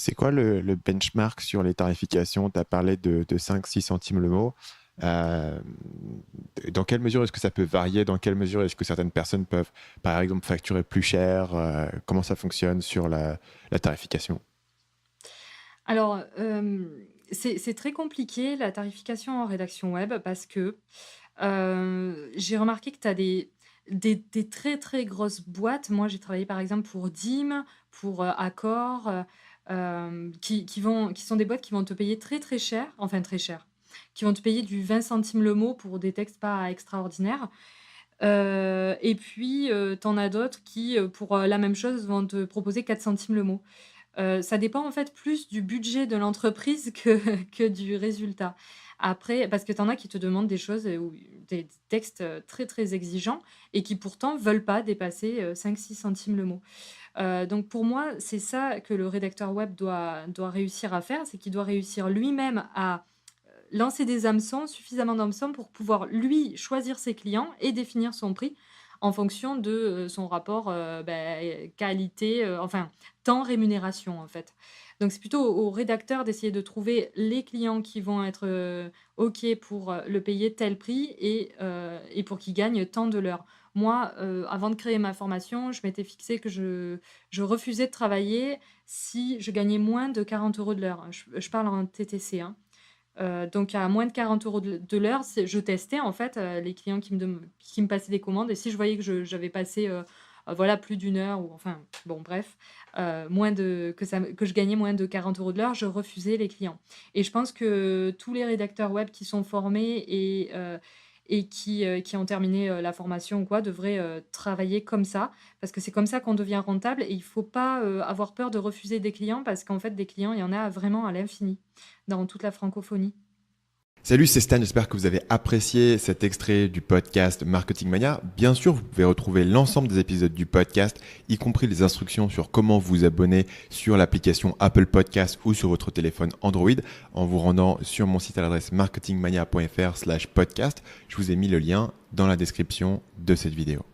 C'est quoi le benchmark sur les tarifications? Tu as parlé de 5-6 centimes le mot. Euh, dans quelle mesure est-ce que ça peut varier? Dans quelle mesure est-ce que certaines personnes peuvent, par exemple, facturer plus cher? Comment ça fonctionne sur la tarification? Alors, c'est très compliqué la tarification en rédaction web parce que, j'ai remarqué que tu as des très, très grosses boîtes. Moi, j'ai travaillé par exemple pour Dim, pour, Accor, qui sont des boîtes qui vont te payer très, très cher, enfin très cher, qui vont te payer du 20 centimes le mot pour des textes pas extraordinaires. Et puis, tu en as d'autres qui, pour, la même chose vont te proposer 4 centimes le mot. Ça dépend en fait plus du budget de l'entreprise que que du résultat. Après parce que tu en as qui te demandent des choses, ou des textes, très, très exigeants et qui pourtant veulent pas dépasser, 5-6 centimes le mot. Donc pour moi, c'est ça que le rédacteur web doit réussir à faire, c'est qu'il doit réussir lui-même à, lancer des hameçons, suffisamment d'hameçons pour pouvoir lui choisir ses clients et définir son prix en fonction de, son rapport, qualité, enfin temps rémunération en fait. Donc c'est plutôt au rédacteur d'essayer de trouver les clients qui vont être, OK pour, le payer tel prix et pour qu'il gagne tant de l'heure. Moi, avant de créer ma formation, je m'étais fixé que je refusais de travailler si je gagnais moins de 40 € de l'heure. Je parle en TTC, hein. Donc à moins de 40 € de l'heure, je testais en fait, les clients qui me passaient des commandes, et si je voyais que j'avais passé, voilà plus d'une heure, ou enfin bon bref, moins de que je gagnais moins de 40 € de l'heure, je refusais les clients. Et je pense que tous les rédacteurs web qui sont formés et qui ont terminé, la formation ou quoi, devraient, travailler comme ça. Parce que c'est comme ça qu'on devient rentable, et il faut pas, avoir peur de refuser des clients, parce qu'en fait des clients, il y en a vraiment à l'infini dans toute la francophonie. Salut, c'est Stan, j'espère que vous avez apprécié cet extrait du podcast Marketing Mania. Bien sûr, vous pouvez retrouver l'ensemble des épisodes du podcast, y compris les instructions sur comment vous abonner sur l'application Apple Podcast ou sur votre téléphone Android, en vous rendant sur mon site à l'adresse marketingmania.fr/podcast. Je vous ai mis le lien dans la description de cette vidéo.